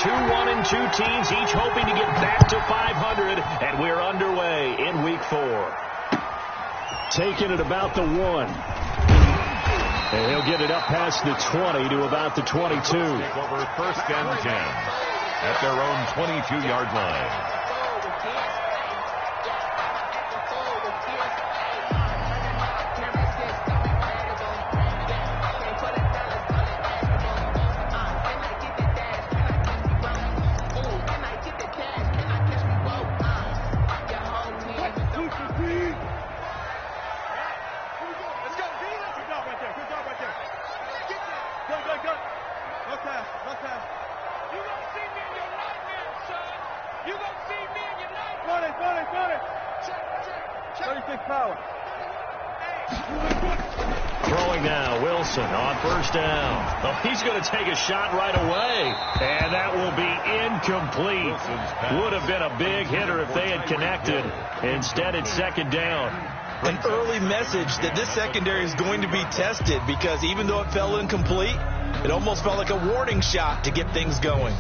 2-1-2 teams, each hoping to get back to 500, and we're underway in Week 4. Taking it about the 1. And he'll get it up past the 20 to about the 22. Take over 1st and 10 at their own 22-yard line. Throwing now, Wilson on 1st down. Oh, he's going to take a shot right away, and that will be incomplete. Would have been a big hitter if they had connected. Instead, it's 2nd down. An early message that this secondary is going to be tested, because even though it fell incomplete, it almost felt like a warning shot to get things going.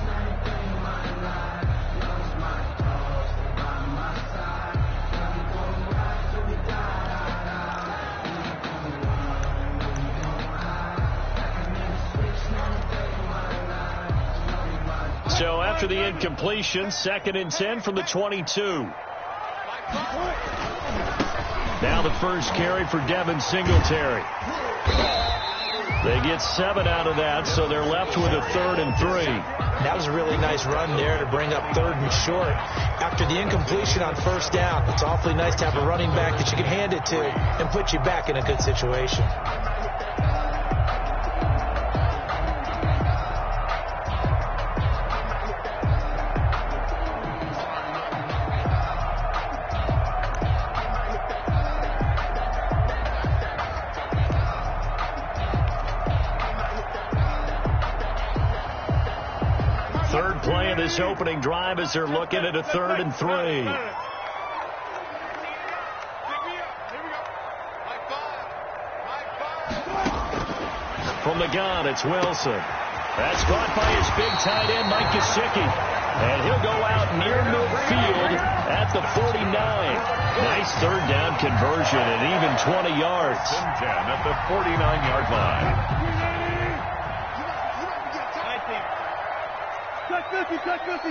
So after the incompletion, 2nd and 10 from the 22. Now the first carry for Devin Singletary. They get 7 out of that, so they're left with a 3rd and 3. That was a really nice run there to bring up 3rd and short. After the incompletion on 1st down, it's awfully nice to have a running back that you can hand it to and put you back in a good situation. Third play of this opening drive as they're looking at a 3rd and 3. From the gun, it's Wilson. That's caught by his big tight end, Mike Gesicki. And he'll go out near midfield at the 49. Nice 3rd down conversion and even 20 yards. 10 at the 49-yard line. Touch 50.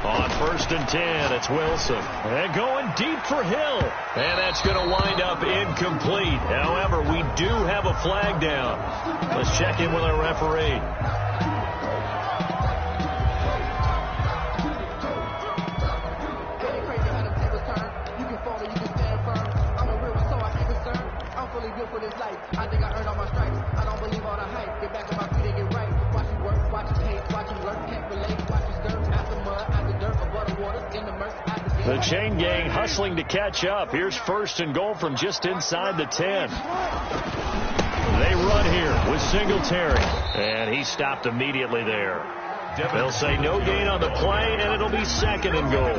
On 1st and 10, it's Wilson. And going deep for Hill. And that's going to wind up incomplete. However, we do have a flag down. Let's check in with our referee. For this life, I think I earned all my stripes. I don't believe all the hype. Get back on my feet and get right. Watch you work, watch you hate, watch you learn, can't relate. Watch you skirt out the mud, out the dirt, above the water, in the murk, out the The chain gang hustling to catch up. Here's 1st and goal from just inside the 10. They run here with Singletary, and he stopped immediately there. They'll say no gain on the play, and it'll be 2nd and goal.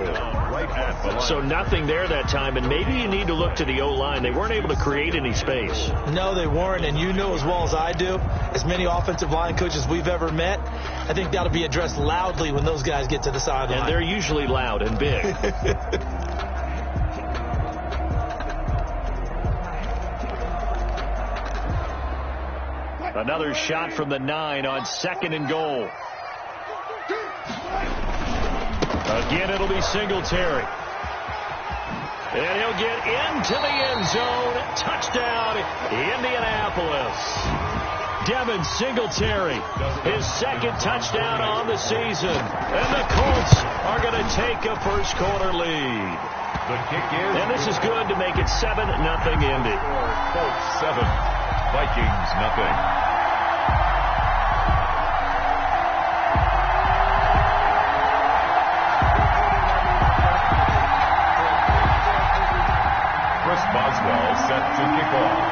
So nothing there that time, and maybe you need to look to the O-line. They weren't able to create any space. No, they weren't, and you know as well as I do, as many offensive line coaches we've ever met, I think that'll be addressed loudly when those guys get to the sideline. And they're usually loud and big. Another shot from the 9 on 2nd and goal. Again, it'll be Singletary. And he'll get into the end zone. Touchdown, Indianapolis. Devin Singletary, his 2nd touchdown on the season. And the Colts are going to take a first-quarter lead. The kick is... And this is good to make it 7-0 Indy. Colts 7, Vikings nothing. Boswell set to kick off.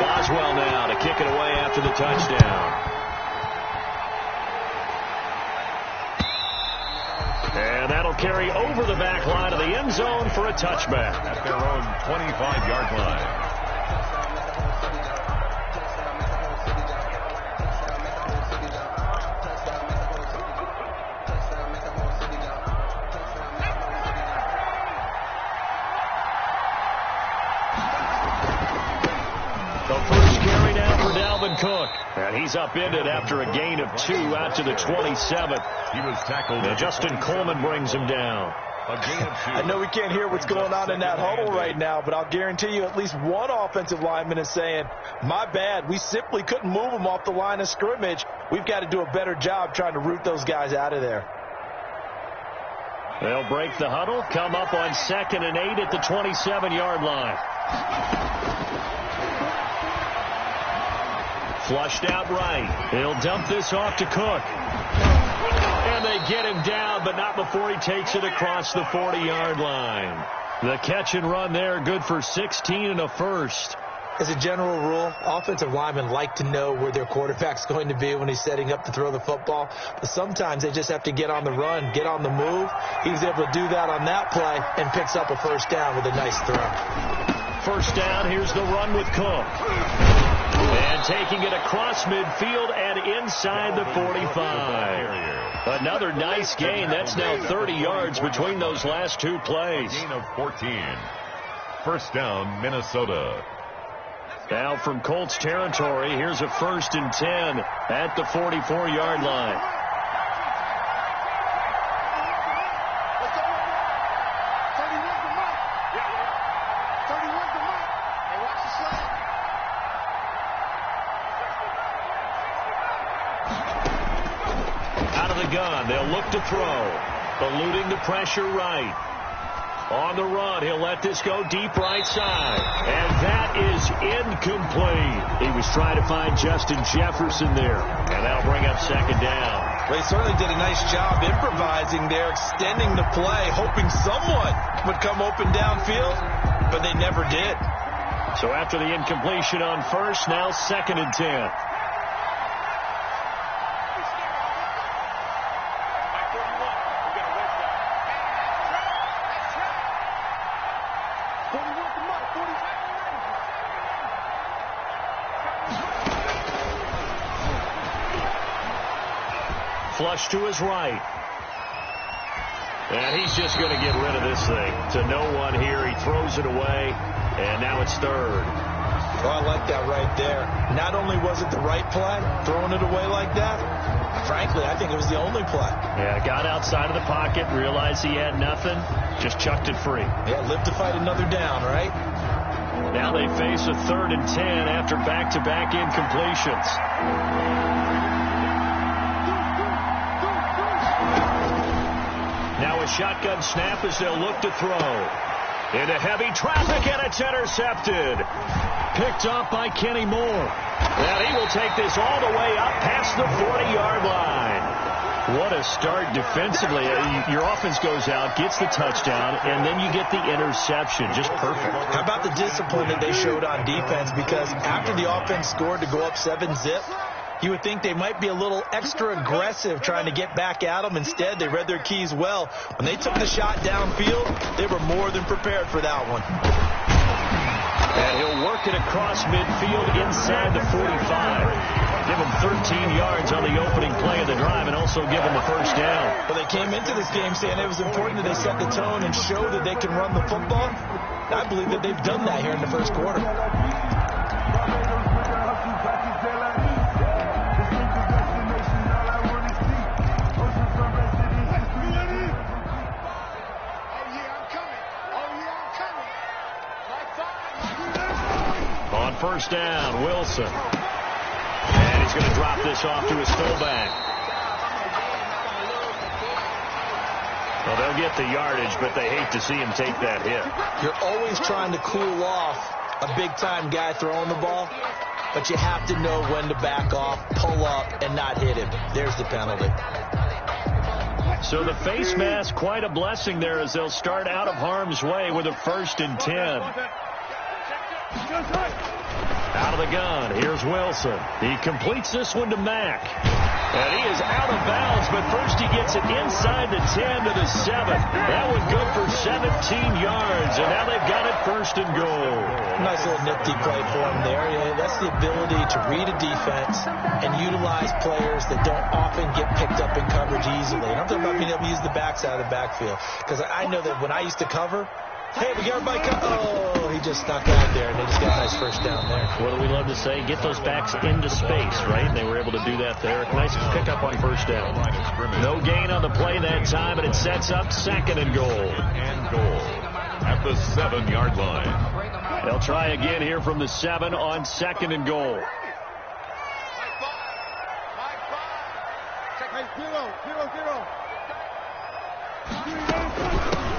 Boswell now to kick it away after the touchdown. And that'll carry over the back line of the end zone for a touchback. At their own 25-yard line. for Dalvin Cook. And he's upended after a gain of 2 out to the 27. He was tackled. Now Justin Coleman brings him down. A gain of 2. I know we can't hear what's going on in that huddle right now, but I'll guarantee you at least one offensive lineman is saying, my bad, we simply couldn't move them off the line of scrimmage. We've got to do a better job trying to root those guys out of there. They'll break the huddle, come up on 2nd and 8 at the 27-yard line. Flushed out right. He'll dump this off to Cook. And they get him down, but not before he takes it across the 40-yard line. The catch and run there, good for 16 and a first. As a general rule, offensive linemen like to know where their quarterback's going to be when he's setting up to throw the football. But sometimes they just have to get on the run, get on the move. He was able to do that on that play and picks up a first down with a nice throw. First down, here's the run with Cook. And taking it across midfield and inside the 45. Another nice gain. That's now 30 yards between those last 2 plays. Gain of 14. First down, Minnesota. Now from Colts territory, here's a 1st and 10 at the 44-yard line. Out of the gun, they'll look to throw. Eluding the pressure right. On the run, he'll let this go deep right side. And that is incomplete. He was trying to find Justin Jefferson there. And that'll bring up 2nd down. Well, he certainly did a nice job improvising there, extending the play, hoping someone would come open downfield, but they never did. So after the incompletion on 1st, now 2nd and 10. Flush to his right. And he's just going to get rid of this thing. To no one here. He throws it away. And now it's 3rd. Well, I like that right there. Not only was it the right play, throwing it away like that, frankly, I think it was the only play. Yeah, got outside of the pocket, realized he had nothing, just chucked it free. Yeah, live to fight another down, right? Now they face a 3rd and 10 after back-to-back incompletions. Now a shotgun snap as they'll look to throw. Into heavy traffic, and it's intercepted. Picked up by Kenny Moore. And he will take this all the way up past the 40-yard line. What a start defensively. Your offense goes out, gets the touchdown, and then you get the interception. Just perfect. How about the discipline that they showed on defense? Because after the offense scored to go up 7-zip, you would think they might be a little extra aggressive trying to get back at them. Instead, they read their keys well. When they took the shot downfield, they were more than prepared for that one. And he'll work it across midfield inside the 45. Give him 13 yards on the opening play of the drive and also give him a first down. Well, they came into this game saying it was important that they set the tone and show that they can run the football. I believe that they've done that here in the first quarter. On first down, Wilson. And he's going to drop this off to his fullback. Well, they'll get the yardage, but they hate to see him take that hit. You're always trying to cool off a big-time guy throwing the ball, but you have to know when to back off, pull up, and not hit him. There's the penalty. So the face mask, quite a blessing there as they'll start out of harm's way with a 1st and 10. Out of the gun, here's Wilson. He completes this one to Mack. And he is out of bounds, but first he gets it inside the 10 to the 7. That one good for 17 yards, and now they've got it 1st and goal. Nice little nifty play for him there. Yeah, that's the ability to read a defense and utilize players that don't often get picked up in coverage easily. And I'm talking about being able to use the backside of the backfield. Because I know that when I used to cover, Hey, we got everybody oh, he just snuck out there, and they just got a nice first down there. What do we love to say? Get those backs into space, right? And they were able to do that there. Nice pickup on first down. No gain on the play that time, and it sets up second and goal. At the 7-yard line. They'll try again here from the 7 on second and goal.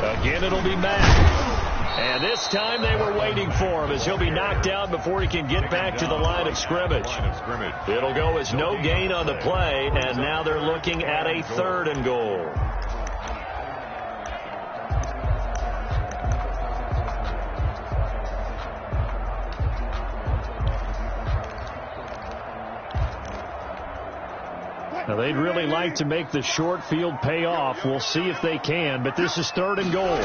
Again, it'll be Mack. And this time they were waiting for him as he'll be knocked down before he can get back to the line of scrimmage. It'll go as no gain on the play, and now they're looking at a third and goal. Now, they'd really like to make the short field pay off. We'll see if they can, but this is third and goal.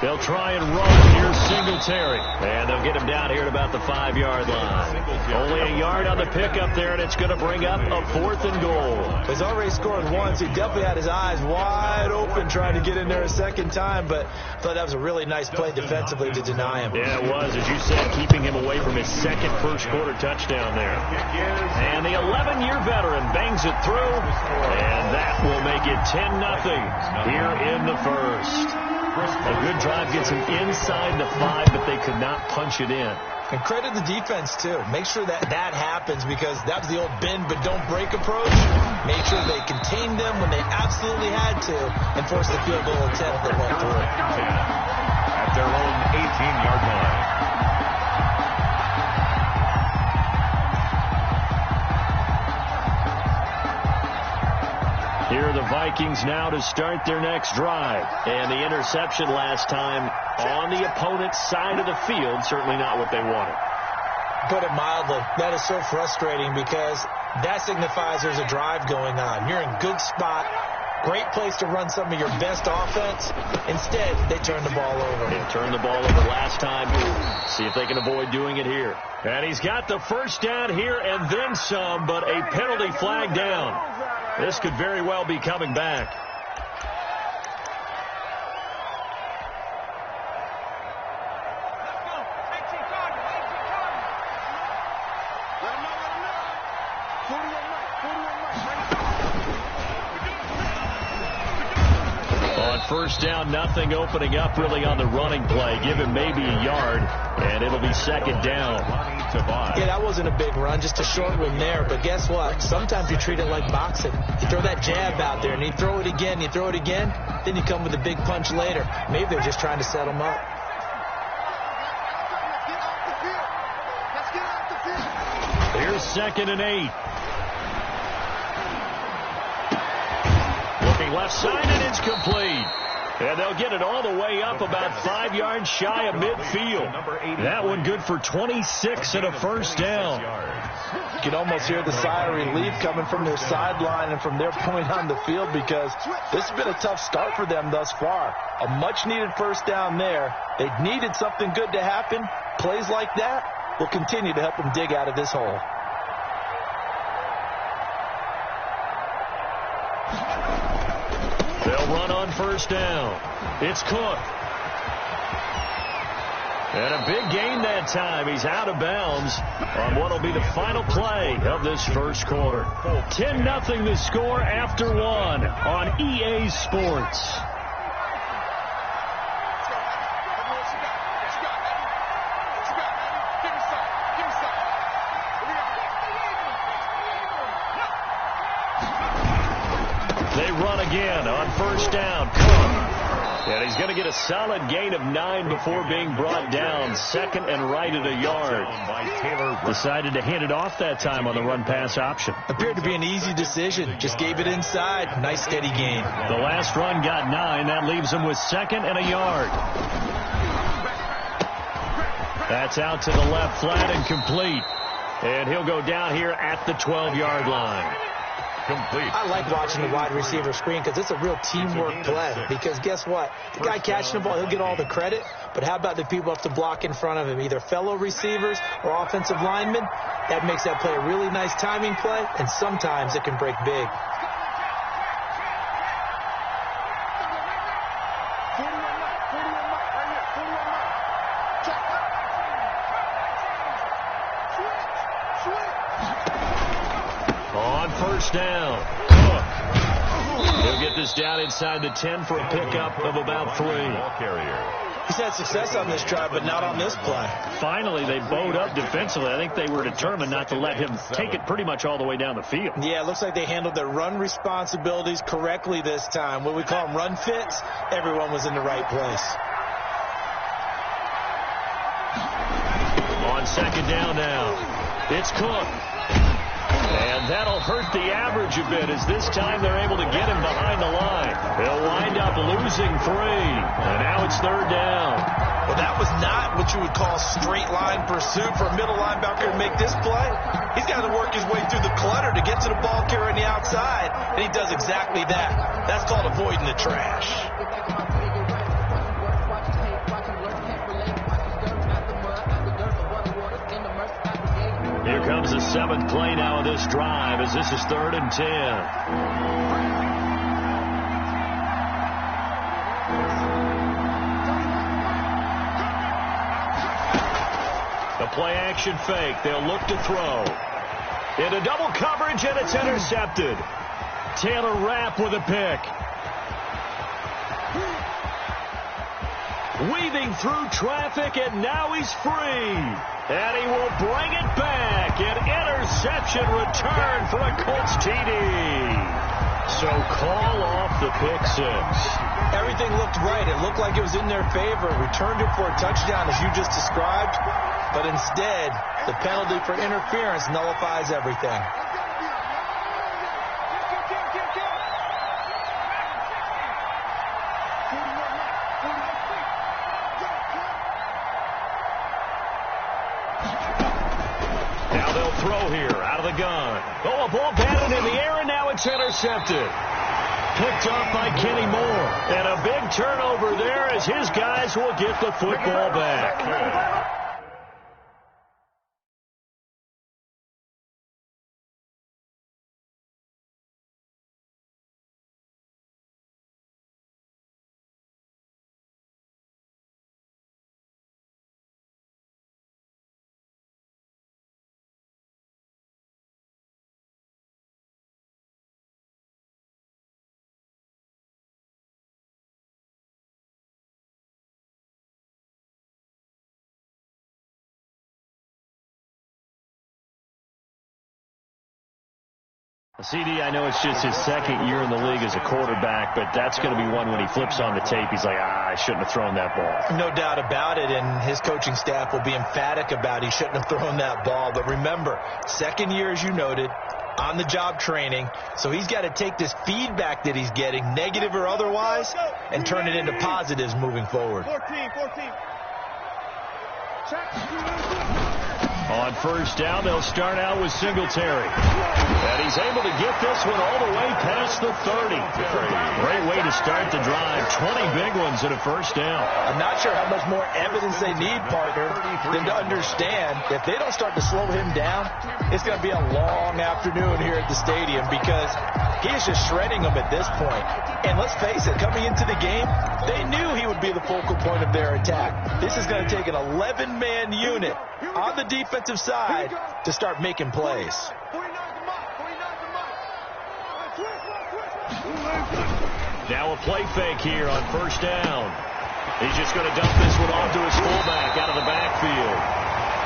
They'll try and run. Here's Singletary. And they'll get him down here at about the 5-yard line. Only a yard on the pickup there, and it's going to bring up a fourth and goal. He's already scored once. He definitely had his eyes wide open trying to get in there a second time, but I thought that was a really nice play defensively to deny him. Yeah, it was, as you said, keeping him away from his second first-quarter touchdown there. And the 11-year veteran bangs it through, and that will make it 10-0 here in the first. A good drive gets him inside the 5, but they could not punch it in. And credit the defense, too. Make sure that happens, because that was the old bend but don't break approach. Make sure they contained them when they absolutely had to and forced the field goal attempt that went through. At their own 18-yard line. Here are the Vikings now to start their next drive. And the interception last time on the opponent's side of the field, certainly not what they wanted. Put it mildly, that is so frustrating because that signifies there's a drive going on. You're in good spot, great place to run some of your best offense. Instead, they turn the ball over. They turned the ball over last time. See if they can avoid doing it here. And he's got the first down here and then some, but a penalty flag down. This could very well be coming back. On first down, nothing opening up really on the running play. Give him maybe a yard, and it'll be second down. Yeah, that wasn't a big run, just a short one there. But guess what? Sometimes you treat it like boxing. You throw that jab out there, and you throw it again, then you come with a big punch later. Maybe they're just trying to set him up. Here's second and 8. Looking left side, and it's complete. And they'll get it all the way up about 5 yards shy of midfield. That one good for 26 and a first down. You can almost hear the sigh of relief coming from their sideline and from their point on the field, because this has been a tough start for them thus far. A much-needed first down there. They needed something good to happen. Plays like that will continue to help them dig out of this hole. They'll run on first down. It's Cook. And a big gain that time. He's out of bounds on what will be the final play of this first quarter. 10-0 the score after one on EA Sports. They run again on first down. And he's going to get a solid gain of 9 before being brought down. Second and right at a yard. Decided to hand it off that time on the run-pass option. Appeared to be an easy decision. Just gave it inside. Nice steady gain. The last run got 9. That leaves him with second and a yard. That's out to the left, flat and complete. And he'll go down here at the 12-yard line. Complete. I like watching the wide receiver screen because it's a real teamwork play. Because guess what? The guy catching the ball, he'll get all the credit. But how about the people up to block in front of him, either fellow receivers or offensive linemen? That makes that play a really nice timing play, and sometimes it can break big. first down. Cook. He'll get this down inside the 10 for a pickup of about 3. Ball carrier. He's had success on this drive, but not on this play. Finally, they bowed up defensively. I think they were determined not to let him take it pretty much all the way down the field. Yeah, it looks like they handled their run responsibilities correctly this time. What we call them run fits, everyone was in the right place. On second down now, it's Cook. And that'll hurt the average a bit as this time they're able to get him behind the line. He'll wind up losing 3. And now it's third down. Well, that was not what you would call straight line pursuit for a middle linebacker to make this play. He's got to work his way through the clutter to get to the ball carrier on the outside, and he does exactly that. That's called avoiding the trash. Here comes the 7th play now of this drive as this is 3rd and 10. The play action fake. They'll look to throw. Into double coverage, and it's intercepted. Taylor Rapp with a pick. Weaving through traffic, and now he's free. And he will bring it back. An interception return for a Colts TD. So call off the pick 6. Everything looked right. It looked like it was in their favor. Returned it for a touchdown, as you just described. But instead, the penalty for interference nullifies everything. Now they'll throw here out of the gun. Oh, a ball batted in the air, and now it's intercepted. Picked off by Kenny Moore. And a big turnover there as his guys will get the football back. CD, I know it's just his 2nd year in the league as a quarterback, but that's going to be one when he flips on the tape. He's like, I shouldn't have thrown that ball. No doubt about it, and his coaching staff will be emphatic about he shouldn't have thrown that ball. But remember, 2nd year, as you noted, on-the-job training, so he's got to take this feedback that he's getting, negative or otherwise, and turn it into positives moving forward. 14. On first down, they'll start out with Singletary. And he's able to get this one all the way past the 30. Great way to start the drive. 20 big ones at a first down. I'm not sure how much more evidence they need, partner, than to understand if they don't start to slow him down, it's going to be a long afternoon here at the stadium because he is just shredding them at this point. And let's face it, coming into the game, they knew he would be the focal point of their attack. This is going to take an 11-man unit on the defensive side to start making plays. Now a play fake here on first down. He's just going to dump this one off to his fullback out of the backfield.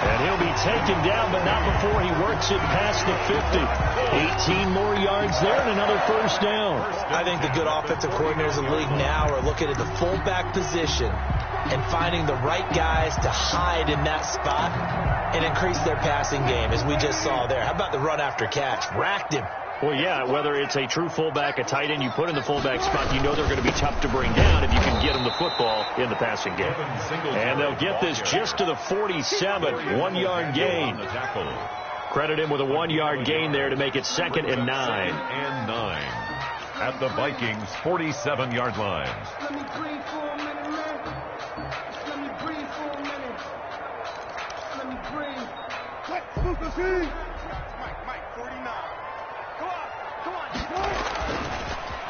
And he'll be taken down, but not before he works it past the 50. 18 more yards there and another first down. I think the good offensive coordinators in the league now are looking at the fullback position and finding the right guys to hide in that spot and increase their passing game, as we just saw there. How about the run after catch? Racked him. Well, yeah, whether it's a true fullback, a tight end, you put in the fullback spot, you know they're going to be tough to bring down if you can get them the football in the passing game. And they'll get this just to the 47, 1-yard gain. Credit him with a 1-yard gain there to make it 2nd and 9. At the Vikings' 47-yard line. Let me breathe for a minute, man. Let me breathe for a minute. Let me breathe. Mike, 49. Come on.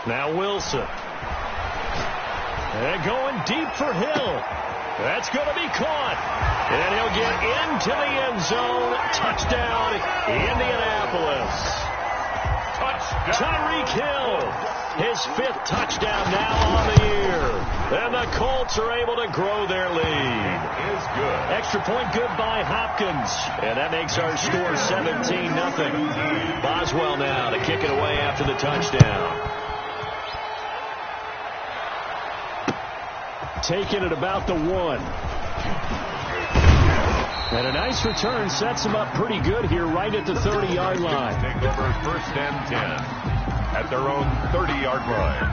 Now Wilson. And going deep for Hill. That's going to be caught. And he'll get into the end zone. Touchdown, Indianapolis. Tyreek Hill, his 5th touchdown now on the year. And the Colts are able to grow their lead. Is good. Extra point good by Hopkins. And that makes our score 17-0. Boswell now to kick it away after the touchdown. Taking it about the 1. And a nice return sets him up pretty good here right at the 30-yard line. Take over 1st and 10 at their own 30-yard line.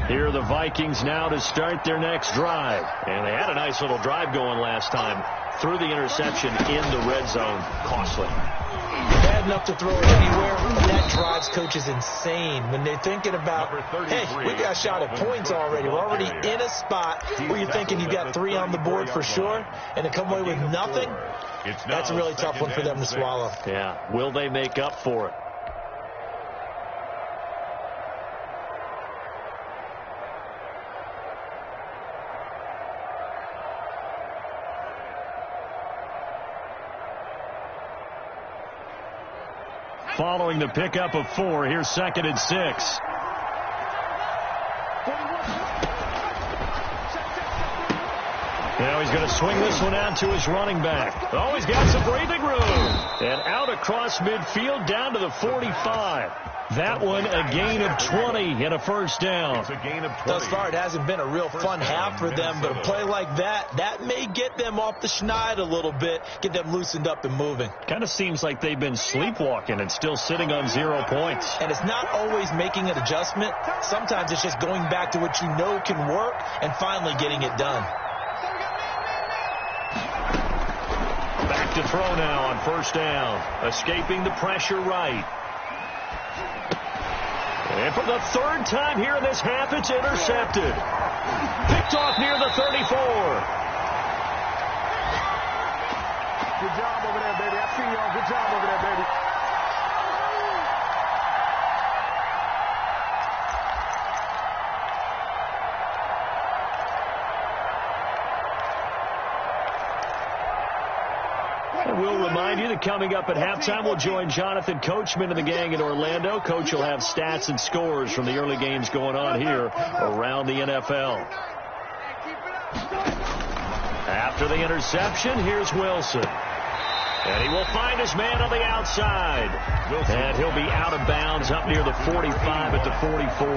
Here are the Vikings now to start their next drive. And they had a nice little drive going last time. Threw the interception in the red zone. Costly. Bad enough to throw it anywhere. That drives coaches insane when they're thinking about, hey, we got a shot at points already. We're already in a spot where you're thinking you've got 3 on the board for sure, and to come away with nothing, that's a really tough one for them to swallow. Yeah. Will they make up for it? Following the pickup of 4, here's 2nd and 6. Now he's going to swing this one out to his running back. Oh, he's got some breathing room. And out across midfield down to the 45. That one a gain of 20 and a 1st down. It's a gain of 20. Thus far, it hasn't been a real fun half for them, but a play like that may get them off the schneid a little bit, get them loosened up and moving. Kind of seems like they've been sleepwalking and still sitting on 0 points. And it's not always making an adjustment. Sometimes it's just going back to what you know can work and finally getting it done. Back to throw now on 1st down. Escaping the pressure right. And for the 3rd time here in this half, it's intercepted. Picked off near the 34. Good job over there, baby. I see y'all. Good job over there, baby. And we'll remind you that coming up at halftime, we'll join Jonathan Coachman and the gang in Orlando. Coach will have stats and scores from the early games going on here around the NFL. After the interception, here's Wilson. And he will find his man on the outside. And he'll be out of bounds up near the 45 at the 44.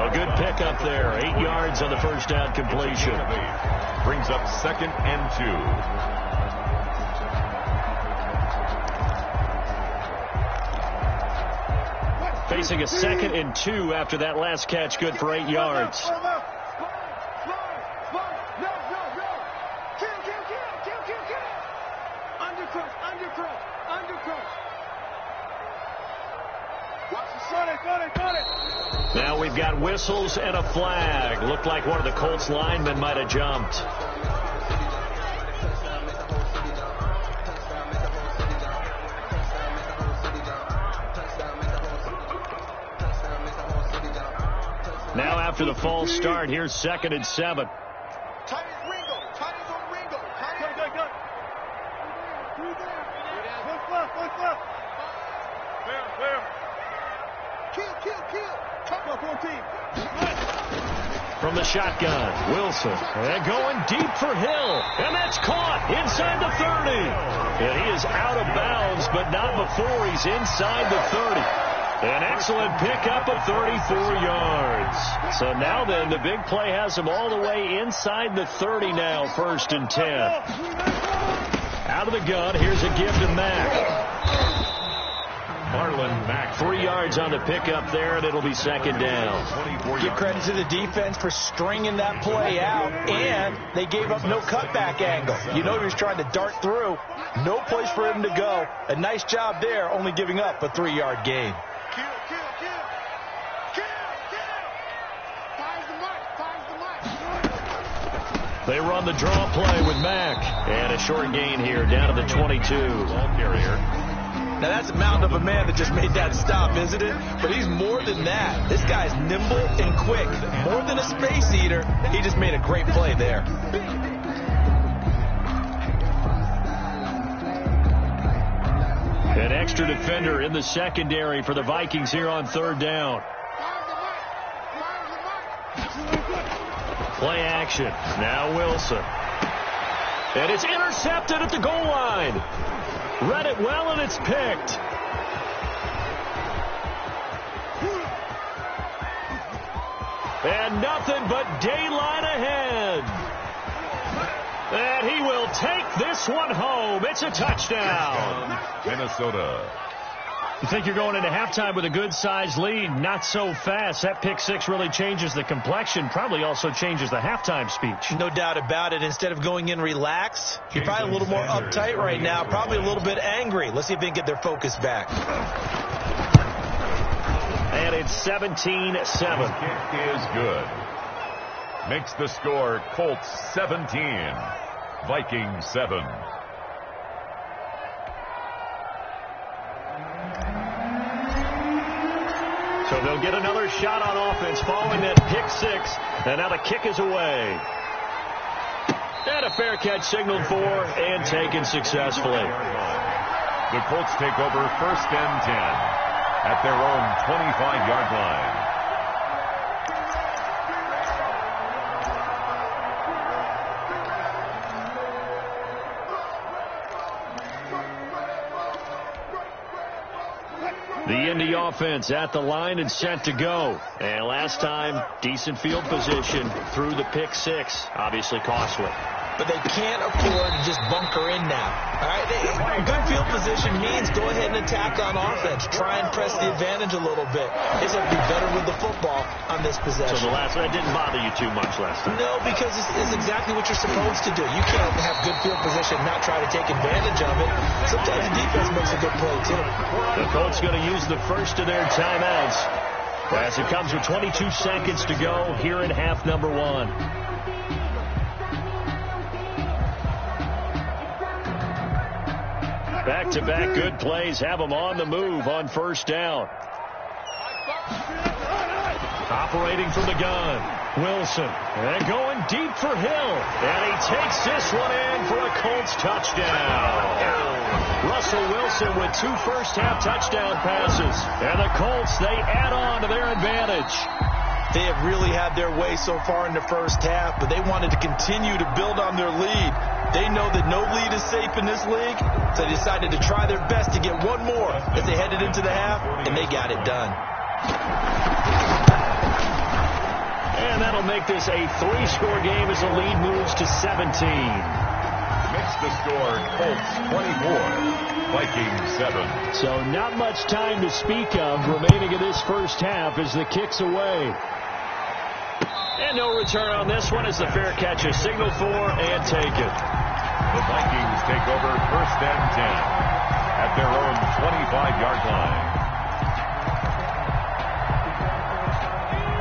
A good pickup there. 8 yards on the 1st down completion. Brings up 2nd and 2. Facing a 2nd and 2 after that last catch, good for 8 yards. Now we've got whistles and a flag. Looked like one of the Colts linemen might have jumped. Now after the false start, here's 2nd and 7. From the shotgun, Wilson. And going deep for Hill. And that's caught inside the 30. And he is out of bounds, but not before he's inside the 30. An excellent pickup of 34 yards. So now then, the big play has him all the way inside the 30 now, 1st and 10. Out of the gun, here's a give to Mack. Marlon Mack, 3 yards on the pickup there, and it'll be 2nd down. Give credit to the defense for stringing that play out, and they gave up no cutback angle. You know he was trying to dart through. No place for him to go. A nice job there, only giving up a 3-yard gain. They run the draw play with Mack. And a short gain here, down to the 22. Ball carrier. Now, that's a mountain of a man that just made that stop, isn't it? But he's more than that. This guy's nimble and quick. More than a space eater, he just made a great play there. An extra defender in the secondary for the Vikings here on third down. Play action. Now Wilson. And it's intercepted at the goal line. Read it well, and it's picked. And nothing but daylight ahead. And he will take this one home. It's a touchdown. Minnesota. You think you're going into halftime with a good-sized lead. Not so fast. That pick six really changes the complexion. Probably also changes the halftime speech. No doubt about it. Instead of going in relaxed, you're probably a little more uptight right now. Probably a little bit angry. Let's see if they can get their focus back. And it's 17-7. Kick is good. Makes the score Colts 17, Vikings 7. So they'll get another shot on offense following that pick six. And now the kick is away. And a fair catch signaled for and taken successfully. The Colts take over 1st and 10 at their own 25-yard line. The Indy offense at the line and set to go. And last time, decent field position through the pick six. Obviously costly. But they can't afford to just bunker in now. All right, good field position means go ahead and attack on offense. Try and press the advantage a little bit. They have to be better with the football on this possession. So the last one didn't bother you too much last time? No, because it's exactly what you're supposed to do. You can't have good field position and not try to take advantage of it. Sometimes the defense makes a good play, too. The Colts going to use the first of their timeouts as it comes with 22 seconds to go here in half number one. Back-to-back good plays have them on the move on first down. Operating from the gun, Wilson. And going deep for Hill. And he takes this one in for a Colts touchdown. Russell Wilson with 2 first-half touchdown passes. And the Colts, they add on to their advantage. They have really had their way so far in the first half, but they wanted to continue to build on their lead. They know that no lead is safe in this league, so they decided to try their best to get one more as they headed into the half, and they got it done. And that'll make this a 3-score game as the lead moves to 17. Makes the score Colts 24, Vikings 7. So not much time to speak of remaining in this first half as the kick's away. And no return on this one as the fair catch is signaled for and taken. The Vikings take over 1st and 10 at their own 25-yard line.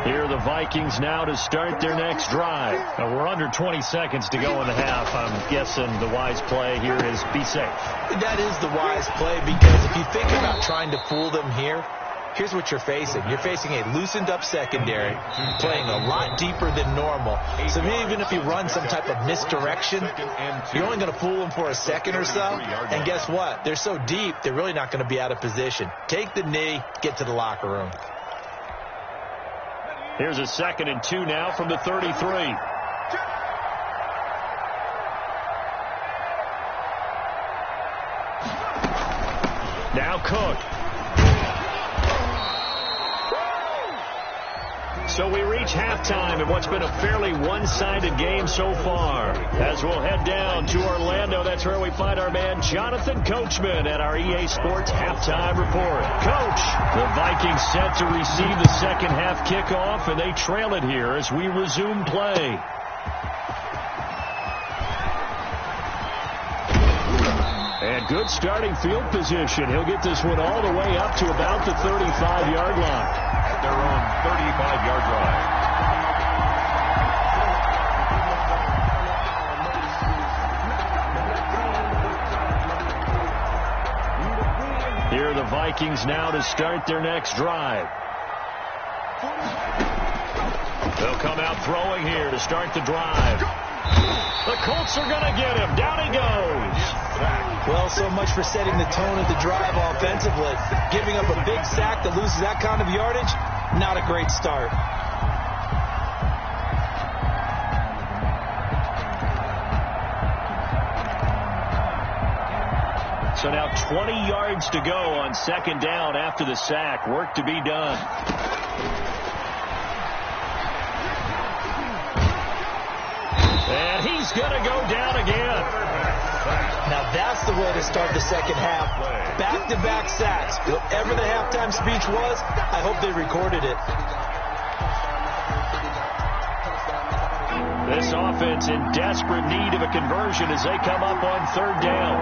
Here are the Vikings now to start their next drive. Now we're under 20 seconds to go in the half. I'm guessing the wise play here is be safe. That is the wise play, because if you think about trying to fool them here, here's what you're facing. You're facing a loosened-up secondary, playing a lot deeper than normal. So even if you run some type of misdirection, you're only going to fool them for a second or so. And guess what? They're so deep, they're really not going to be out of position. Take the knee, get to the locker room. Here's a 2nd and 2 now from the 33. Now Cook. So we reach halftime in what's been a fairly one-sided game so far. As we'll head down to Orlando, that's where we find our man Jonathan Coachman at our EA Sports Halftime Report. Coach, the Vikings set to receive the second half kickoff, and they trail it here as we resume play. And good starting field position. He'll get this one all the way up to about the 35-yard line. At their own 35-yard line. Here are the Vikings now to start their next drive. They'll come out throwing here to start the drive. The Colts are going to get him. Down he goes. Well, so much for setting the tone of the drive offensively. Giving up a big sack that loses that kind of yardage, not a great start. So now 20 yards to go on second down after the sack. Work to be done. And he's going to go down again. Now that's the way to start the second half. Back-to-back sacks. Whatever the halftime speech was, I hope they recorded it. This offense in desperate need of a conversion as they come up on third down.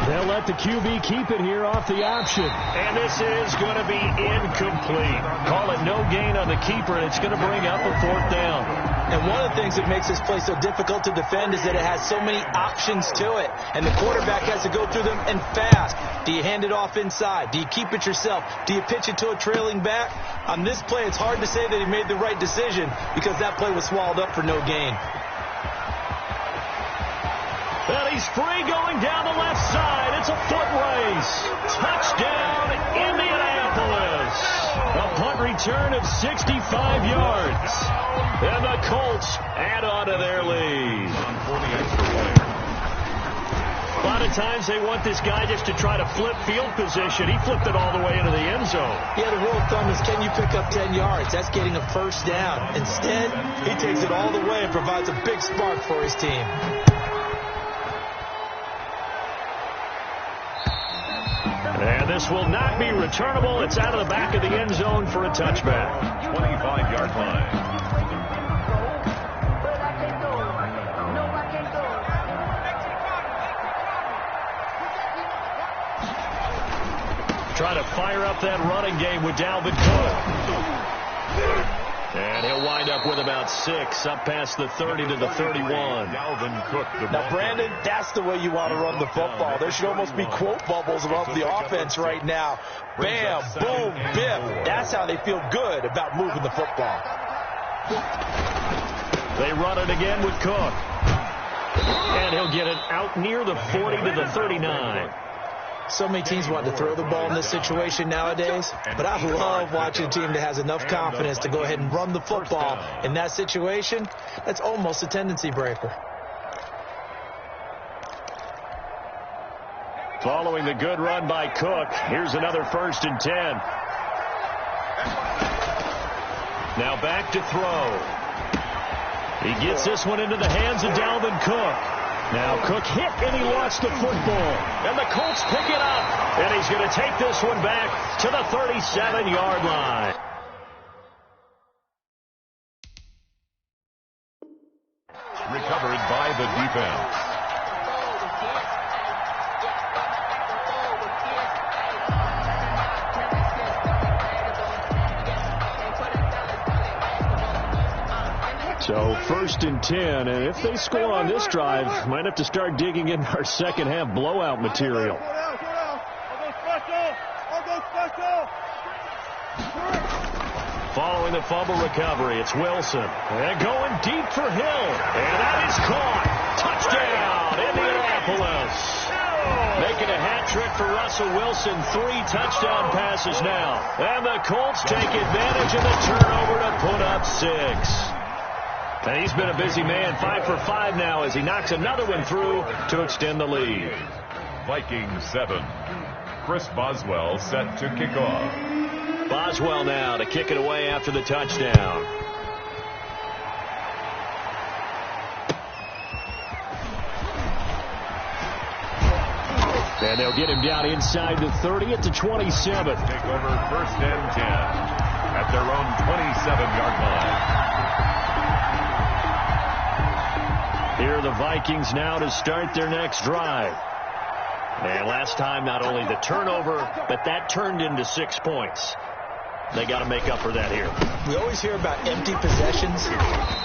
They'll let the QB keep it here off the option. And this is going to be incomplete. Call it no gain on the keeper, and it's going to bring up a fourth down. And one of the things that makes this play so difficult to defend is that it has so many options to it. And the quarterback has to go through them and fast. Do you hand it off inside? Do you keep it yourself? Do you pitch it to a trailing back? On this play, it's hard to say that he made the right decision because that play was swallowed up for no gain. Well, he's free going down the left side. It's a foot race. Touchdown, Indianapolis. A punt return of 65 yards. And the Colts add on to their lead. A lot of times they want this guy just to try to flip field position. He flipped it all the way into the end zone. Yeah, the rule of thumb is, can you pick up 10 yards? That's getting a first down. Instead, he takes it all the way and provides a big spark for his team. And this will not be returnable. It's out of the back of the end zone for a touchback. 25-yard line. Trying to fire up that running game with Dalvin Cook. And he'll wind up with about 6 up past the 30 to the 31. Dalvin Cook. Now, Brandon, that's the way you want to run the football. There should almost be quote bubbles above the offense right now. Bam, boom, biff. That's how they feel good about moving the football. They run it again with Cook. And he'll get it out near the 40 to the 39. So many teams want to throw the ball in this situation nowadays, but I love watching a team that has enough confidence to go ahead and run the football. In that situation, that's almost a tendency breaker. Following the good run by Cook, here's another 1st and 10. Now back to throw. He gets this one into the hands of Dalvin Cook. Now Cook hit and he lost the football. And the Colts pick it up. And he's going to take this one back to the 37-yard line. Recovered by the defense. So 1st and 10, and if they score on this drive, might have to start digging in our second half blowout material. Following the fumble recovery, it's Wilson. And going deep for Hill. And that is caught. Touchdown, Indianapolis. Making a hat trick for Russell Wilson. 3 touchdown passes now. And the Colts take advantage of the turnover to put up 6. And he's been a busy man, 5 for 5 now as he knocks another one through to extend the lead. Vikings 7. Chris Boswell set to kick off. Boswell now to kick it away after the touchdown. And they'll get him down inside the 30 at the 27. Take over 1st and 10 at their own 27-yard line. Here are the Vikings now to start their next drive. And last time, not only the turnover, but that turned into 6 points. They got to make up for that here. We always hear about empty possessions,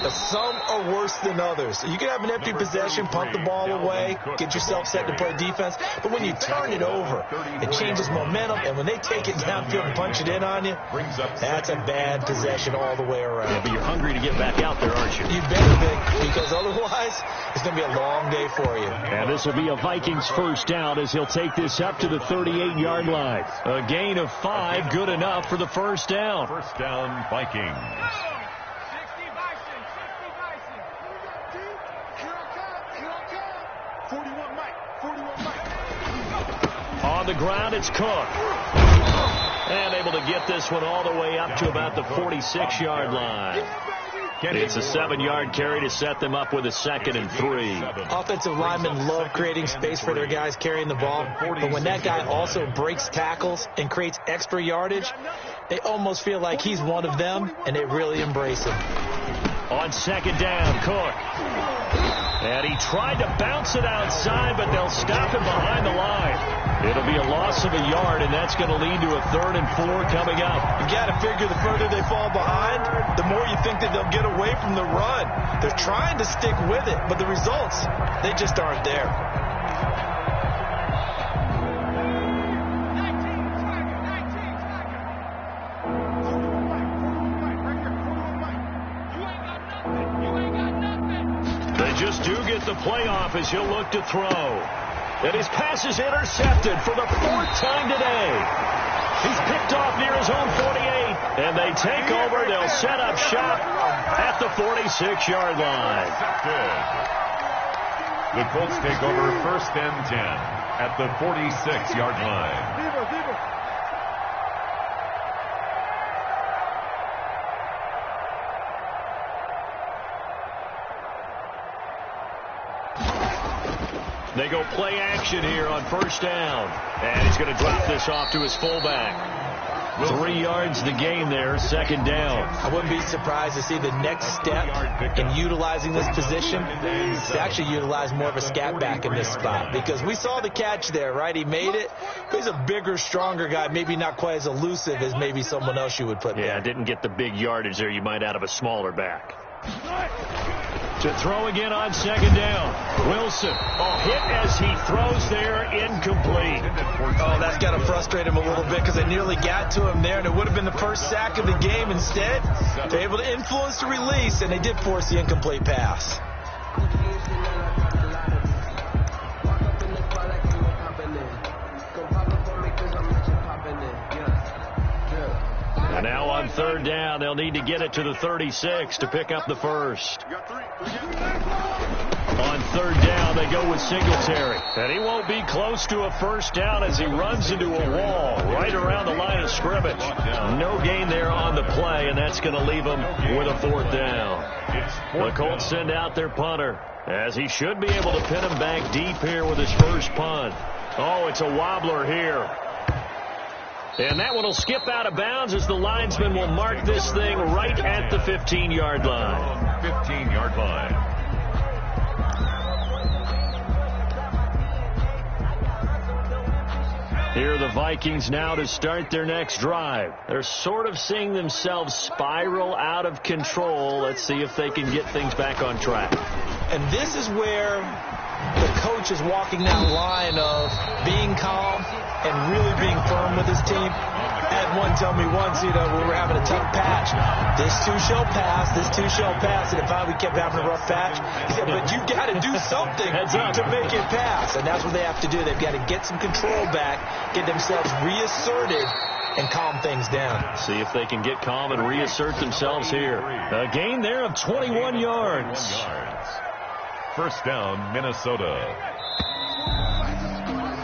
but some are worse than others. You can have an empty possession, pump the ball away, get yourself set to play defense. But when you turn it over, it changes momentum. And when they take it downfield and punch it in on you, that's a bad possession all the way around. Yeah, but you're hungry to get back out there, aren't you? You better be, because otherwise it's going to be a long day for you. And this will be a Vikings first down as he'll take this up to the 38-yard line. A gain of 5, good enough for the first down. First down, Vikings. On the ground, it's Cook. And able to get this one all the way up to about the 46-yard line. It's a 7-yard carry to set them up with a 2nd and 3. Offensive linemen love creating space for their guys carrying the ball. But when that guy also breaks tackles and creates extra yardage, they almost feel like he's one of them, and they really embrace him. On 2nd down, Cook. And he tried to bounce it outside, but they'll stop him behind the line. It'll be a loss of a yard, and that's going to lead to a 3rd and 4 coming up. You got to figure the further they fall behind, the more you think that they'll get away from the run. They're trying to stick with it, but the results, they just aren't there. They just do get the playoff as he'll look to throw. And his pass is intercepted for the 4th time today. He's picked off near his own 48. And they take over. They'll set up shop at the 46-yard line. The Colts take over 1st and 10 at the 46-yard line. They go play action here on 1st down. And he's going to drop this off to his fullback. 3 yards the gain there, 2nd down. I wouldn't be surprised to see the next step in utilizing this position to actually utilize more of a scat back in this spot. Because we saw the catch there, right? He made it. He's a bigger, stronger guy, maybe not quite as elusive as maybe someone else you would put there. Yeah, didn't get the big yardage there you might out of a smaller back. To throw again on 2nd down. Wilson, hit as he throws there, incomplete. Oh, that's got to frustrate him a little bit because they nearly got to him there, and it would have been the first sack of the game. Instead, they're able to influence the release, and they did force the incomplete pass. And now on 3rd down, they'll need to get it to the 36 to pick up the first. On 3rd down, they go with Singletary. And he won't be close to a first down as he runs into a wall right around the line of scrimmage. No gain there on the play, and that's going to leave him with a 4th down. The Colts send out their punter, as he should be able to pin him back deep here with his first punt. Oh, it's a wobbler here. And that one will skip out of bounds as the linesman will mark this thing right at the 15-yard line. 15-yard line. Here are the Vikings now to start their next drive. They're sort of seeing themselves spiral out of control. Let's see if they can get things back on track. And this is where the coach is walking that line of being calm and really being firm with his team. I had one tell me once, we were having a tough patch. This too shall pass, this too shall pass. And if we kept having a rough patch, he said, but you got to do something to make it pass. And that's what they have to do. They've got to get some control back, get themselves reasserted, and calm things down. See if they can get calm and reassert themselves here. A gain there of 21 yards. First down, Minnesota.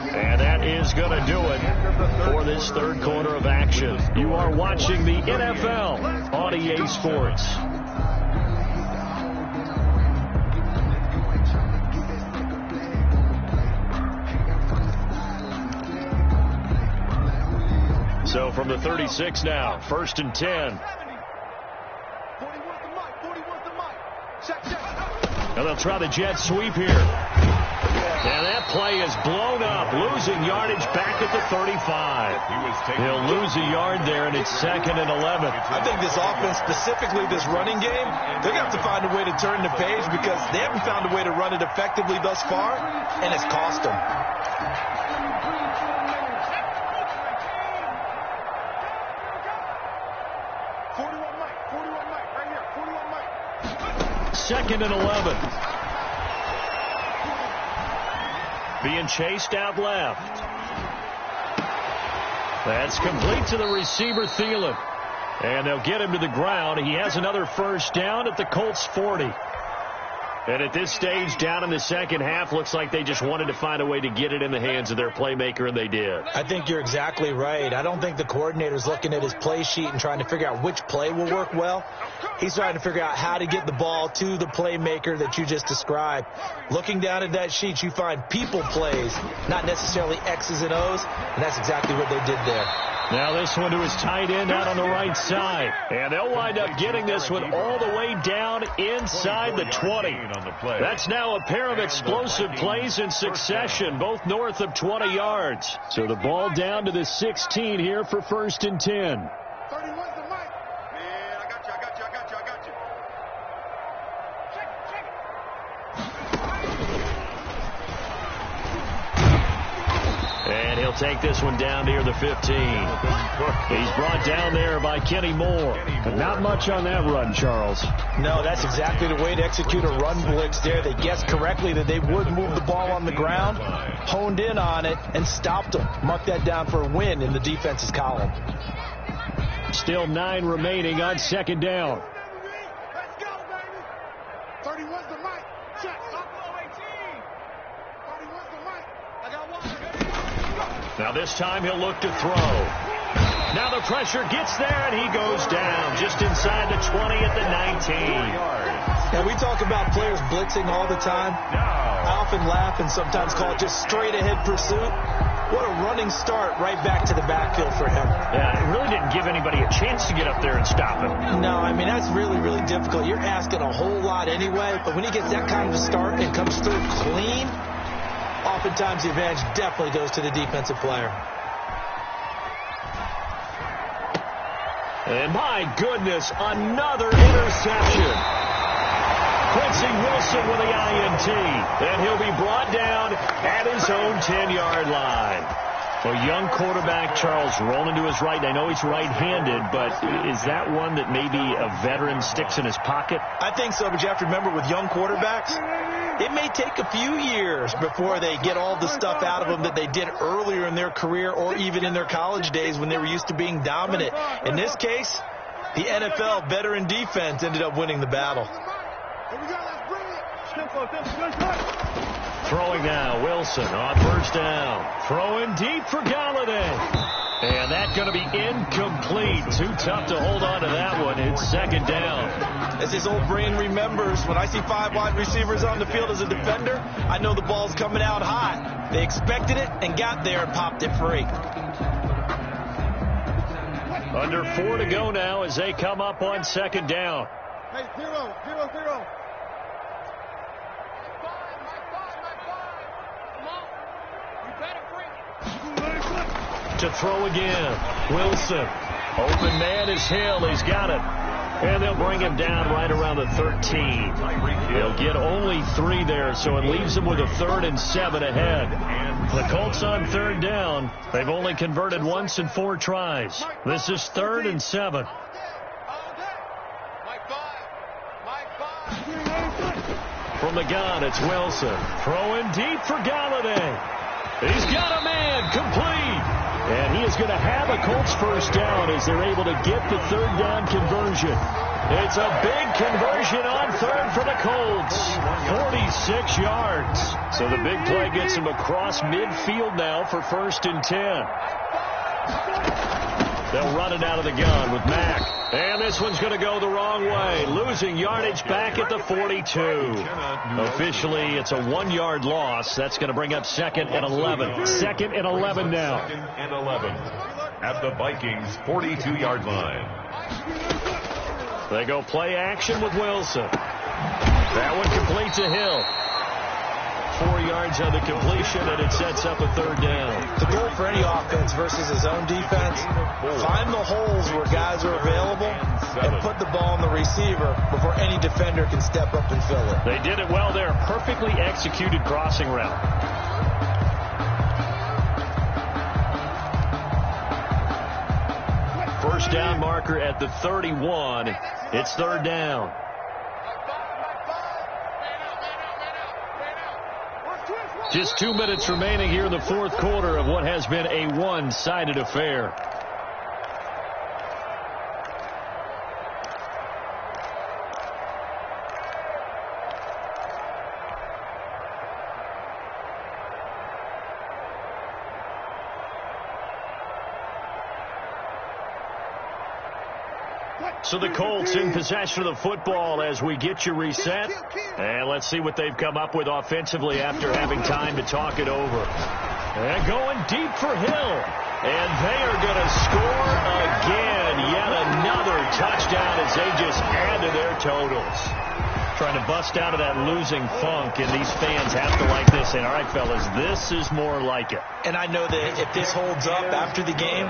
And that is going to do it for this 3rd quarter of action. You are watching the NFL on EA Sports. So from the 36 now, 1st and 10. And they'll try the jet sweep here. And that play is blown up, losing yardage back at the 35. He'll lose a yard there, and it's 2nd and 11. I think this offense, specifically this running game, they're going to have to find a way to turn the page because they haven't found a way to run it effectively thus far, and it's cost them. Second and 11. Being chased out left. That's complete to the receiver, Thielen. And they'll get him to the ground. He has another first down at the Colts 40. And at this stage, down in the second half, looks like they just wanted to find a way to get it in the hands of their playmaker, and they did. I think you're exactly right. I don't think the coordinator's looking at his play sheet and trying to figure out which play will work well. He's trying to figure out how to get the ball to the playmaker that you just described. Looking down at that sheet, you find people plays, not necessarily X's and O's, and that's exactly what they did there. Now this one to his tight end out on the right side. And they'll wind up getting this one all the way down inside the 20. That's now a pair of explosive plays in succession, both north of 20 yards. So the ball down to the 16 here for 1st and 10. And he'll take this one down near the 15. He's brought down there by Kenny Moore. But not much on that run, Charles. No, that's exactly the way to execute a run blitz there. They guessed correctly that they would move the ball on the ground, honed in on it, and stopped them. Mark that down for a win in the defense's column. Still 9 remaining on 2nd down. Let's go, baby. 31's the mic. Check. Buffalo 18. 31's the mic. I got one. Now this time he'll look to throw. Now the pressure gets there, and he goes down just inside the 20 at the 19. Now we talk about players blitzing all the time. I often laugh and sometimes call it just straight ahead pursuit. What a running start right back to the backfield for him. Yeah, it really didn't give anybody a chance to get up there and stop him. No, I mean, that's really, really difficult. You're asking a whole lot anyway, but when he gets that kind of a start and comes through clean, oftentimes the advantage definitely goes to the defensive player. And my goodness, another interception. Quincy Wilson with the INT. And he'll be brought down at his own 10-yard line. A young quarterback, Charles, rolling to his right. I know he's right-handed, but is that one that maybe a veteran sticks in his pocket? I think so, but you have to remember with young quarterbacks, it may take a few years before they get all the stuff out of them that they did earlier in their career or even in their college days when they were used to being dominant. In this case, the NFL veteran defense ended up winning the battle. Throwing now, Wilson on first down. Throwing deep for Galladay. And that's going to be incomplete. Too tough to hold on to that one. It's 2nd down. As his old brain remembers, when I see 5 wide receivers on the field as a defender, I know the ball's coming out hot. They expected it and got there and popped it free. Under 4 to go now as they come up on 2nd down. Hey, 0-0-0. To throw again. Wilson. Open man is Hill. He's got it. And they'll bring him down right around the 13. They'll get only 3 there, so it leaves them with a 3rd and 7 ahead. The Colts on 3rd down. They've only converted once in 4 tries. This is 3rd and 7. From the gun, it's Wilson. Throwing deep for Galladay. He's got a man, complete. And he is going to have a Colts first down as they're able to get the 3rd down conversion. It's a big conversion on 3rd for the Colts. 46 yards. So the big play gets him across midfield now for 1st and 10. They'll run it out of the gun with Mack. And this one's going to go the wrong way. Losing yardage back at the 42. Officially, it's a 1-yard loss. That's going to bring up 2nd and 11. 2nd and 11 now. 2nd and 11 at the Vikings' 42-yard line. They go play action with Wilson. That one complete to Hill. 4 yards on the completion, and it sets up a 3rd down. The goal for any offense versus his own defense, find the holes where guys are available and put the ball on the receiver before any defender can step up and fill it. They did it well there. Perfectly executed crossing route. First down marker at the 31. It's 3rd down. Just 2 minutes remaining here in the 4th quarter of what has been a one-sided affair. So the Colts in possession of the football as we get you reset. And let's see what they've come up with offensively after having time to talk it over. And going deep for Hill. And they are going to score again. Yet another touchdown as they just add to their totals. Trying to bust out of that losing funk, and these fans have to like this. And all right, fellas, this is more like it. And I know that if this holds up after the game,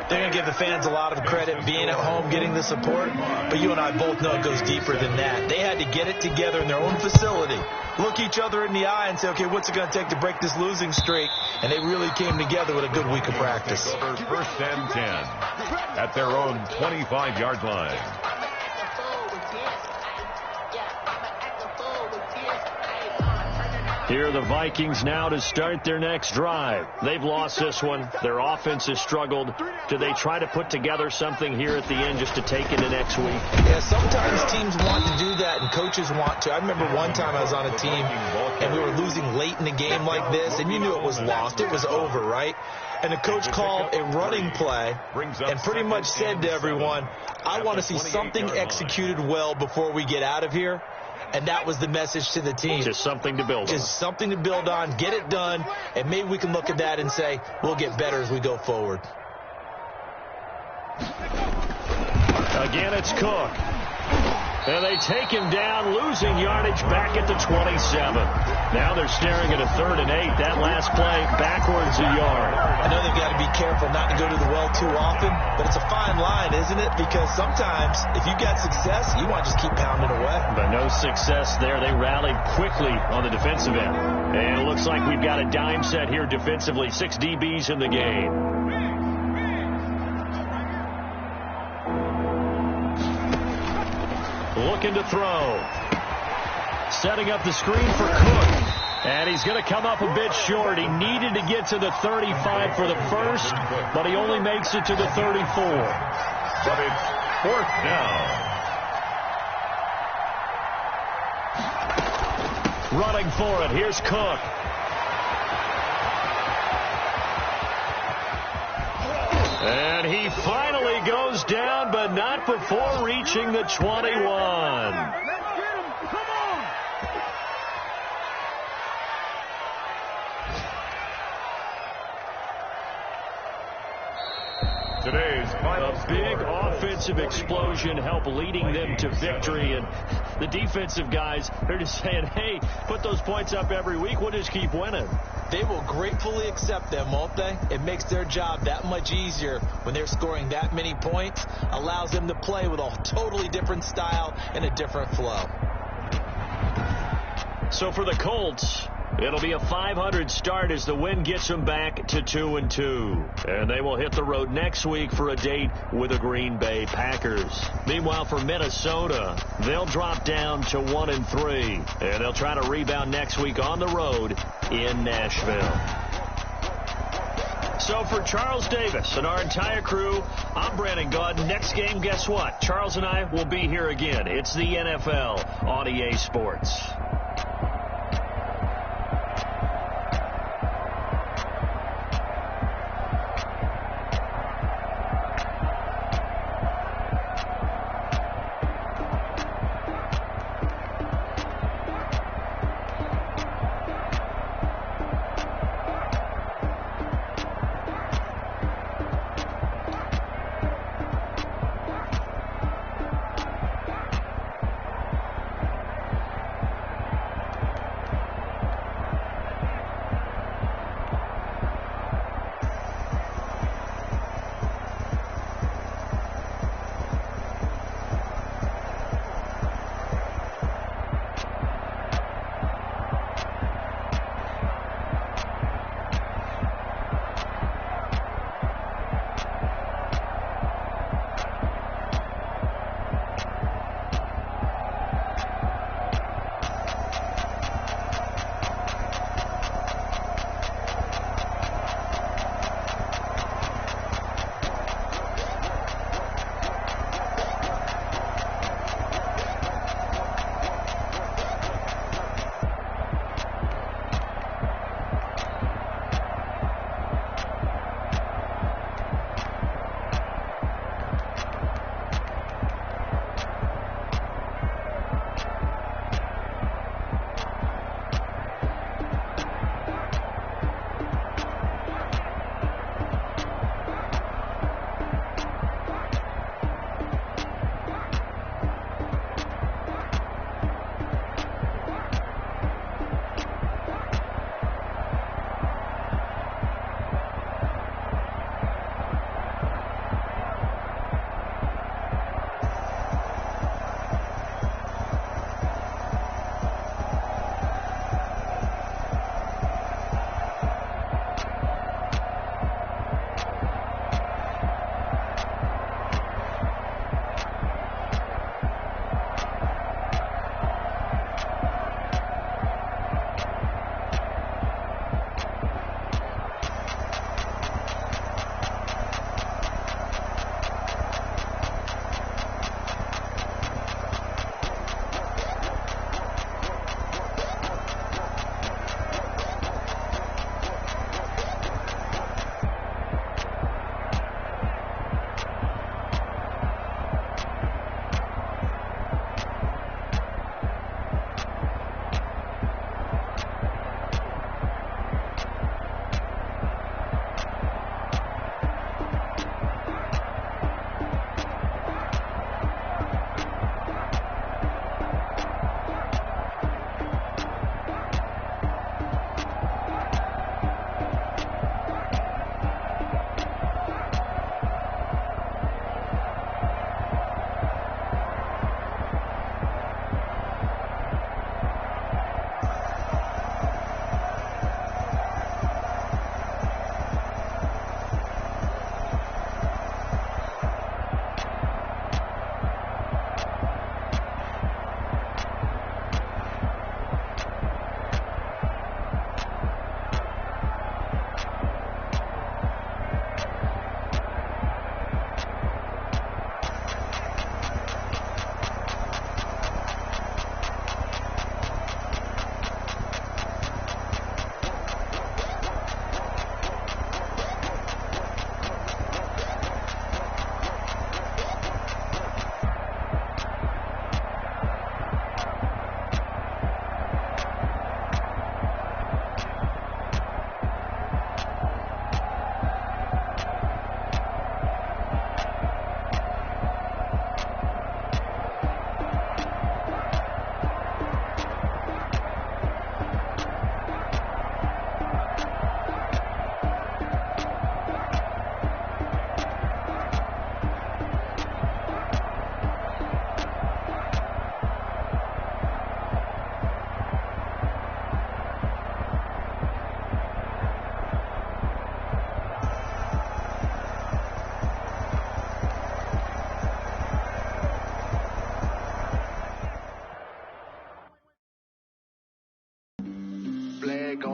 they're going to give the fans a lot of credit being at home, getting the support. But you and I both know it goes deeper than that. They had to get it together in their own facility, look each other in the eye and say, okay, what's it going to take to break this losing streak? And they really came together with a good week of practice. First and 10 at their own 25-yard line. Here are the Vikings now to start their next drive. They've lost this one. Their offense has struggled. Do they try to put together something here at the end just to take into next week? Yeah, sometimes teams want to do that and coaches want to. I remember one time I was on a team and we were losing late in a game like this, and you knew it was lost. It was over, right? And the coach called a running play and pretty much said to everyone, I want to see something executed well before we get out of here. And that was the message to the team. Just something to build on. Just something to build on, get it done, and maybe we can look at that and say, we'll get better as we go forward. Again, it's Cook. And they take him down, losing yardage back at the 27. Now they're staring at a 3rd and 8. That last play, backwards a yard. I know they've got to be careful not to go to the well too often, but it's a fine line, isn't it? Because sometimes, if you got success, you want to just keep pounding away. But no success there. They rallied quickly on the defensive end. And it looks like we've got a dime set here defensively. 6 DBs in the game. Looking to throw. Setting up the screen for Cook. And he's going to come up a bit short. He needed to get to the 35 for the first, but he only makes it to the 34. But it's 4th down. Running for it. Here's Cook. And he finally goes down, but not before reaching the 21. Today's final A big offensive explosion helped leading them to victory. And the defensive guys, they're just saying, hey, put those points up every week. We'll just keep winning. They will gratefully accept them, won't they? It makes their job that much easier when they're scoring that many points. Allows them to play with a totally different style and a different flow. So for the Colts, it'll be a 500 start as the win gets them back to 2-2. And they will hit the road next week for a date with the Green Bay Packers. Meanwhile, for Minnesota, they'll drop down to 1-3. And they'll try to rebound next week on the road in Nashville. So for Charles Davis and our entire crew, I'm Brandon Gaudin. Next game, guess what? Charles and I will be here again. It's the NFL on EA Sports.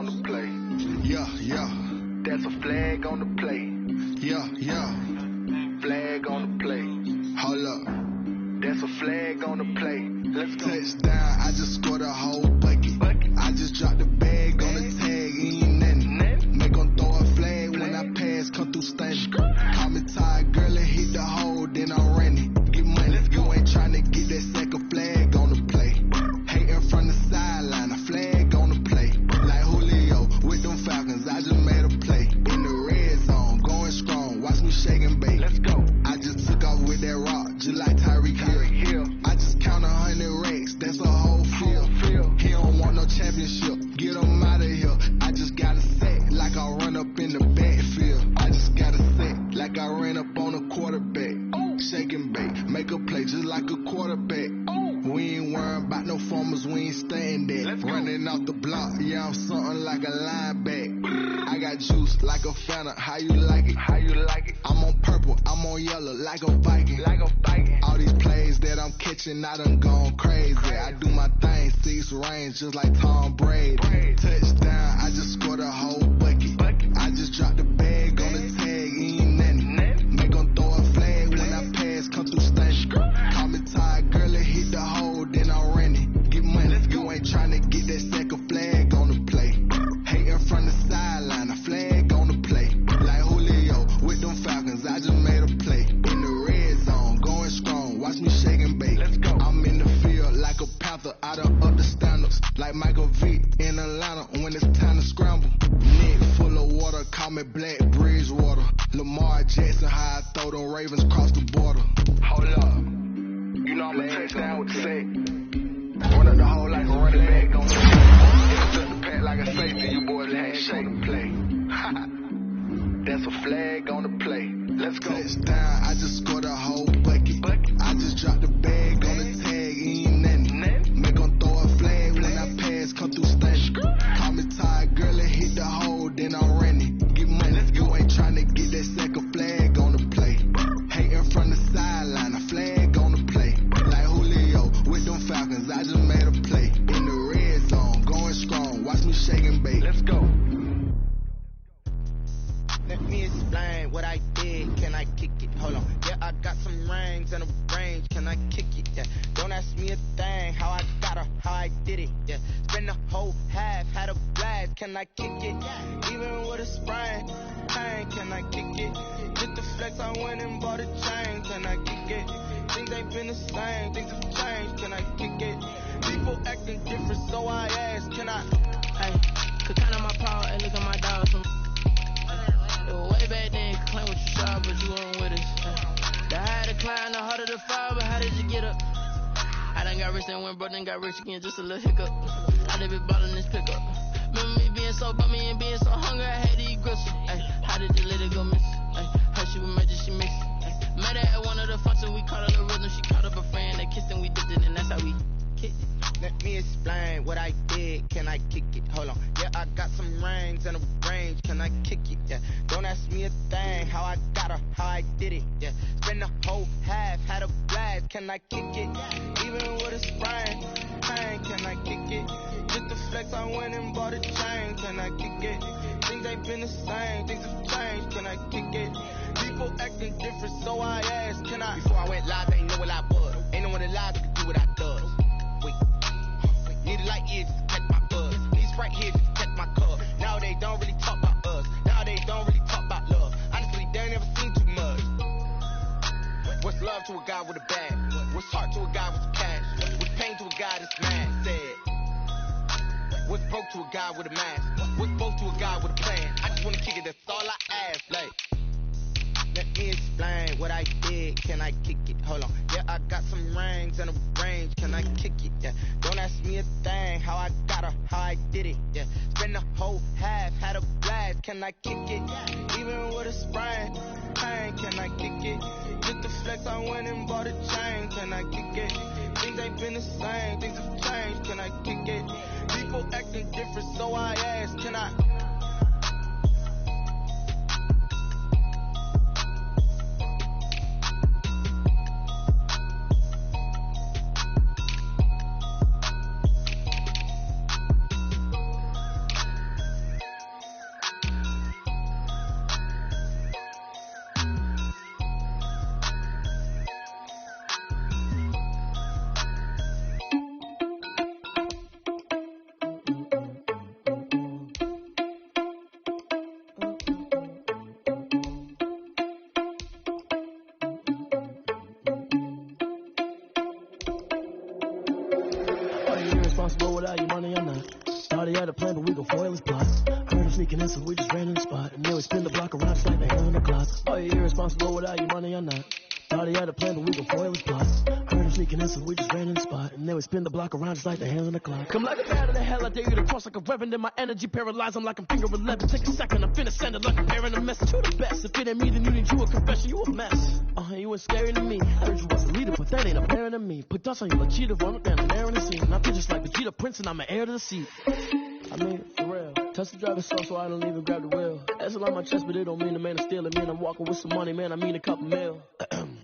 on the play. Yeah, yeah. That's a flag on the play. Yeah, yeah. Flag on the play. Hold up. That's a flag on the play. Let's go. Touchdown, I just scored a whole bucket. I just dropped the bag on the tag, ain't nothing. Make 'em throw a flag when I pass, come through stunning. Call me tired, girl, and hit the hole, then I'm running. Get money, you ain't tryna get that second flag on the play. Hating from the sideline, a flag on the play. Like Julio with them Falcons, I just made a play. In the red zone, going strong, watch me shake and bake. Let's go. I just took off with that rock, just like Tyreek Hill. I just count 100 racks, that's a whole field. He don't want no championship, get him out of here. I just got a set, like I run up in the backfield. I just got a set, like I ran up on a quarterback. Shake and bake, make a play just like a quarterback. We ain't worrying about no formers, we ain't staying there. Running off the block, yeah, I'm something like a linebacker. I got juice like a Fanta, how you like it? How you like it? I'm on purple, I'm on yellow, like a Viking. Like a Viking. All these plays that I'm catching, I done gone crazy. I do my thing, 6 range, just like Tom Brady. Touchdown, I just scored a whole bucket. I just dropped the bag on the tag, ain't nothing. Make 'em throw a flag when I pass, come through stunning. Call me tired, girl, and hit the hole, then I'm running. Get money, you ain't tryna get that second flag on the play. Hating from the sideline, a flag on the play. Like Julio with them Falcons, I just made a play. In the red zone, going strong, watch me shake and bake. Let's go. I'm in the field like a Panther, out of up the standards. Like Michael Vick in Atlanta when it's time to scramble. Neck full of water, call me Black Bridgewater. Lamar Jackson, how I throw them Ravens across the border. Hold up. You know I'm a touchdown with the sack. Run up the hole like a running back on the flip the pack like a safety. You boys ain't shake and play. That's a flag on the play. Let's go. Touchdown, I just scored a whole bucket. I just dropped the bag on the tag, ain't nothing. Make 'em throw a flag when I pass, come through stunning. Call me tired, girl, and hit the hole, then I'm running. Get money, you ain't tryna get that second flag on the play. Hating from the sideline, a flag on the play. Like Julio with them Falcons, I just made a play. In the red zone, going strong, watch me shake and bake. Let's go. Let me explain what I did, can I kick it? Hold on, yeah, I got some rings and a range, can I kick it? Yeah, don't ask me a thing, how I got her, how I did it? Yeah, spend the whole half, had a blast, can I kick it? Even with a sprain, pain, can I kick it? Get the flex, I went and bought a chain, can I kick it? Things ain't been the same, things have changed, can I kick it? People acting different, so I ask, can I? Hey, could count on my power and look at my dollars. Way back then, you could claim what you saw, but you weren't with us. The higher the climb, the harder the fall, but how did you get up? I done got rich and went broke, then got rich again, just a little hiccup. I done been ballin' this pickup. Remember me being so bummy and being so hungry, I had to eat gristle. Ay, how did you let it go miss? Ay, heard she was major, she mixed. Met her at one of the functions, we called her the rhythm. She called up a friend, they kissed and we dipped it, and that's how we kicked it. Let me explain what I did, can I kick it? Hold on, yeah, I got some rings and a range, can I kick it? Yeah, don't ask me a thing, how I got her, how I did it? Yeah, spend the whole half, had a blast, can I kick it? Even with a sprain, pain, can I kick it? Just the flex, I went and bought a chain, can I kick it? Things ain't been the same, things have changed, can I kick it? People acting different, so I asked, can I? Before I went live, they ain't know what I was. Ain't no one alive that could do what I does. Wait. Need a light year just to catch my buzz. Need Sprite here just to catch my cup. Now they don't really talk about us. Now they don't really talk about love. Honestly, they ain't never seen too much. What's love to a guy with a bag? What's heart to a guy with some cash? What's pain to a guy that's mad? Said. What's broke to a guy with a mask? What's both to a guy with a plan? I just wanna kick it, that's all I ask. Like, let me explain what I did, can I kick it? Hold on, yeah, I got some rings and a range, can I kick it? Yeah, don't ask me a thing, how I got her, how I did it? Yeah, spend the whole half, had a blast, can I kick it? Even with a sprain, pain, can I kick it? Just the flex, I went and bought a chain, can I kick it? Things ain't been the same, things have changed, can I kick it? People acting different, so I ask, can I? without your money or not. Thought he had a plan, but we gon' foil his plot. Heard him sneaking in, so we just ran in the spot. And then we spin the block around just like the hand on the clock. Oh, you irresponsible without your money or not. Thought he had a plan, but we gon' foil his plot. Heard him sneaking in, so we just ran in the spot. And then we spin the block around just like the hand on the clock. Come like a bat of the hell, I dare you to cross like a reverend. In my energy paralyzed, I'm like I'm finger 11. Take a second, I'm finna send it like I'm bearing a message to the best. If it ain't me, then you need you a confession, you a mess. You ain't scary to me. I heard you was a leader, but that ain't apparent to me. Put dust on you like cheetah, run up down the air in the scene. And I feel just like Vegeta Prince, and I'm an heir to the seat. I mean, for real. Touch the driver's soft, so I don't even grab the wheel. That's on my chest, but it don't mean the man is stealing. Man, I'm walking with some money, man, I mean a couple mil.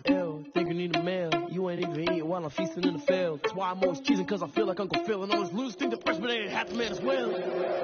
Ew, think you need a meal. You ain't even eating while I'm feasting in the field. That's why I'm always cheesing, cause I feel like Uncle Phil. And always lose, think the freshman ain't half the man as well.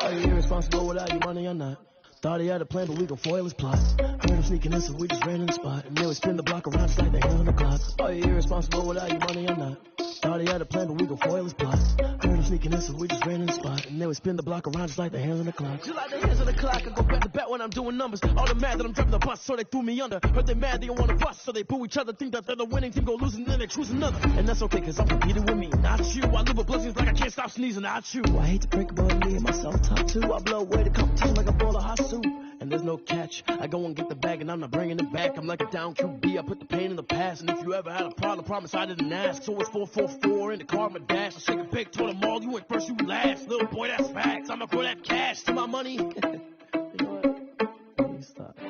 Are you irresponsible without your money or not? Thought he had a plan, but we gon' foil his plot. Heard him sneaking in, so we just ran in the spot. And then we spin the block around just like the hand on the clock. Are you irresponsible without your money or not? Thought he had a plan, but we gon' foil his plot. Heard him sneaking in, so we just ran in the spot. And then we spin the block around just like the hands on the clock. Just like the hands on the clock, I go back to back when I'm doing numbers. All the mad that I'm driving the bus, so they threw me under. Heard they mad, they don't wanna bust, so they boo each other. Think that they're the winning team, go losing, then they choose another. And that's okay, cause I'm competing with me, not you. I live with blessings like I can't stop sneezing, not you. I hate to break about me and myself top two. I blow away the competition like a bowl of hot soup. And there's no catch. I go and get the bag and I'm not bringing it back. I'm like a down QB. I put the pain in the past. And if you ever had a problem, promise I didn't ask. So it's 444 in the car, my dash. I shake a big, told them all, you ain't first, you last. Little boy, that's facts. I'ma throw that cash to my money. You know what? Please stop. Yo,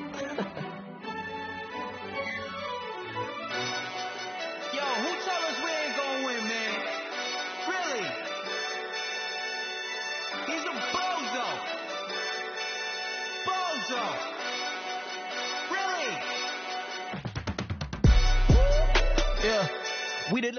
who told us we ain't gonna win, man? Really? He's a bozo. Bozo. Really? Yeah, we did.